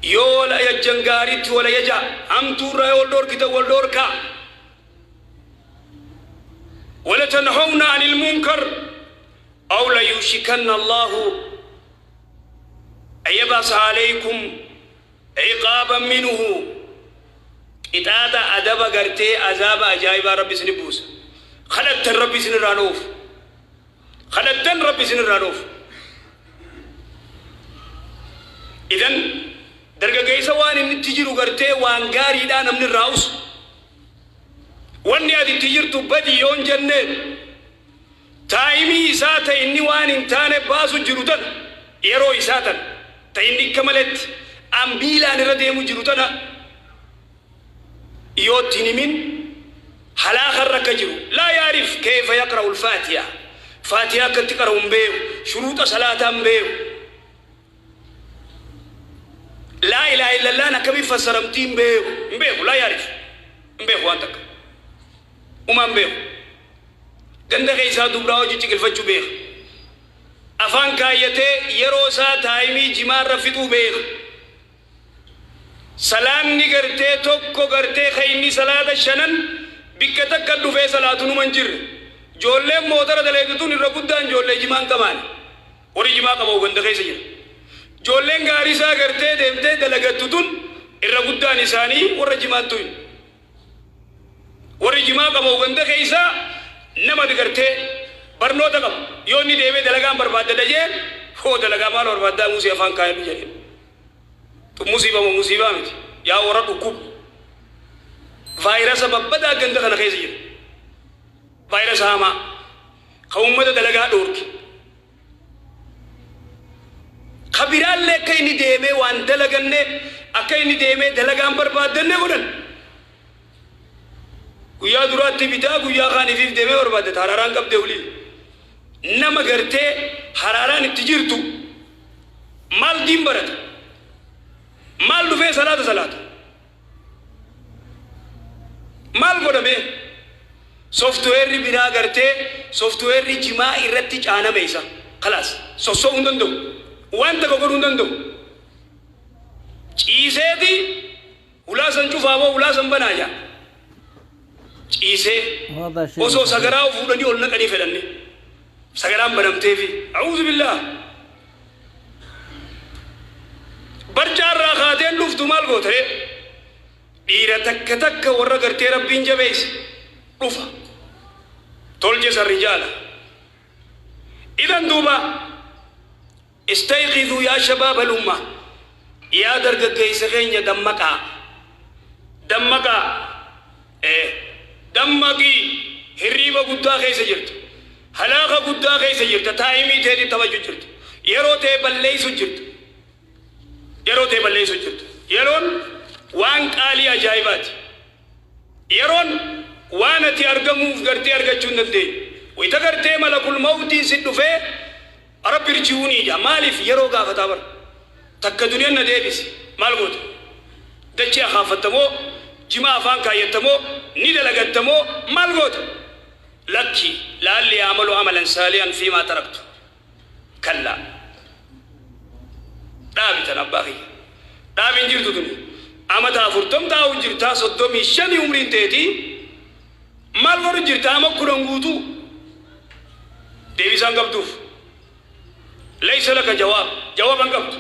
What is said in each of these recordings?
يولا يجنغاريت ولا يجا أم تورا يولدور كتا ولدور كا ولا تنهون عن المنكر أو لا يوشكن الله أن يبعث عليكم عقابا منه إتاتا أدب غرتي عذاب أجايب ربي سنبوس خلقتن ربي سنرانوف خلقتن ربي سنرانوف إذن درجة جيسة وان تجرو غرتي وان غاري دا نمن الراوس واني هذه تجرتو بدي يون جنة تايمي إساتا إني وان انتاني باسو جروتن يرو إساتا تايني كمالت أمبيلا نرديمو جروتنا يوتيني من حلاخ الركجرو لا يعرف كيف يقرأ الفاتحة فاتحة كتقرأ مبيو شروط صلاة مبيو لا إله إلا الله نكبي فسرمتين مبيو لا يعرف مبيو أنتك وما مبيو ganda keessa dubraa'oo jechi galfachuu beeka afaan kaayyatee yeroo isaa taayimii jimaarra fixuu beeka salaanni gartee tokko gartee khayni salaata shanan bikka takka dhufee salaatu numan jirre joolleen mootara daleetuun irra guddaan joollee jimaan qabaani warri jimaa qabu ganda keessa jira joolleen gaarii isaa gartee deemtee dalagattuun irra guddaan isaanii warra jimaattu warri jimaa qabu ganda keessa nama digartee barnoota qabu yoo ni deemee dalagaan barbaadda dajee hoo dalagaa maal barbaaddaa musii afaan kaayatu jedhe tu musiibaa miti yaa warra dhukkub vaayirasa babbadaa ganda kana keessa jira vaayirasa hamaa ka ummata dalagaa dhoorki ka biraallee akka inni deemee waan dalaganne akka inni deemee dalagaan barbaaddanne godhan guyyaa duraatti bitaa guyyaa kaaniif deemee barbaadde haraaraan qabdee ulii nama gartee haraaraan itti jirtu maal diin barata maal dhufee salaata maal godhame sooftuweerri biraa gartee sooftuweerri jimaa irratti caaname isa khalaas sossoo hin danda'u wanta godhuu hin danda'u ciiseeti ulaasan cufaaboo ulaasan banaaja ciisee osoo sagaraa fuudhanii ol naqanii fedhanne sagaraan banamteefi a'uudhu billah barjaarraa kaateen dhuftu maal gootere dhiira takka warra gartee rabbiin jabeesse dhufa tolche sarrijaala idan duuba istayqiduu yaa shabaaba lumma yaa dargaggeessa keenya dammaqaa dammaqii hirriiba guddaa keessa jirtu halaaqa guddaa keessa jirta taayimii teetii taphachuu jirtu yeroo ta'e balleessu jirtu yeroon waan qaalii ajaa'ibaati yeroon waan ati argamuuf gartee argachuu hin dandeenye wayita gartee malakul mawtiin si dhufee rabbi irji'uunii jaa maaliif yeroo gaafataa bara takka duniyaan na deebisi maal goota dachee akaafattamoo jimaa afaan kaayyattamoo ni dalagattamoo maal goota lakki laalli yaamalu amalan saalihan fiimaa taraktu kallaa dhaabitan abbaa kiyya dhaabin jirtu duni amata 40 taa'u jirtaa 35 umriin teetii maal godhu jirtaa ama 10 guutuu deebisaan qabduuf laysa laka jawaaban qabdu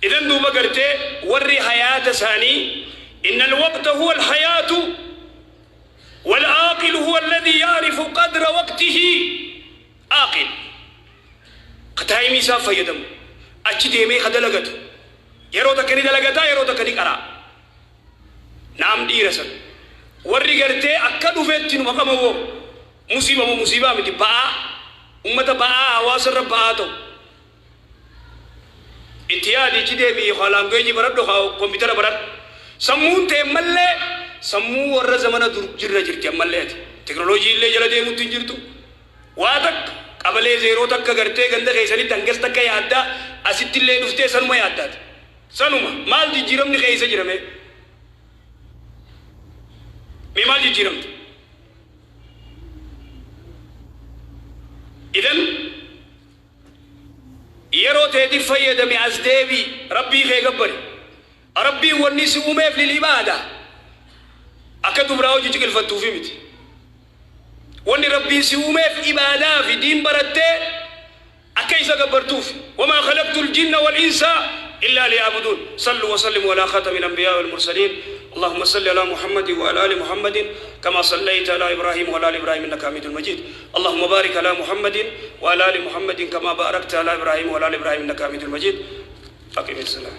idan duuba gartee warri hayaata isaanii إن الوقت هو الحياة والعاقل هو الذي يعرف قدر وقته عاقل قتايمي سافا يدم أجدي مي خدلغت يرو تكني دلغتا يرو تكني قرا نام ديرسن وري غرتي اكدو فيتين مقامو مصيبه متي با امته با اواس رباتو اتيادي جدي بي خلانغي برد كمبيوتر برد سمون تملة سمو ورا زمانه جرّا جرّتي ملّيت تكنولوجي اللي جلده متجرتو واتك قبل زيرو تك كغرتي غند خيسني دنگس تك يادا اسيت اللي دفتي سنما يادات سنما مال دي جيرم ني خيسه جيرمه مي مال دي جيرم اذن يرو تيدي فيدمي ازديبي ربي خي غبري ربي والناس أمي في العبادة أكدوا براوجي تقل فتوفي متي واني ربي سيومي في عبادة في دين برتة أكيس قبرتوف وما خلقت الجن والإنس إلا ليعبدون صلوا وسلموا على خاتم الأنبياء والمرسلين اللهم صل على محمد وعلى آل محمد كما صليت على إبراهيم وعلى آل إبراهيم إنك حميد مجيد اللهم بارك على محمد وعلى آل محمد كما باركت على إبراهيم وعلى آل إبراهيم إنك حميد مجيد أقم الصلاة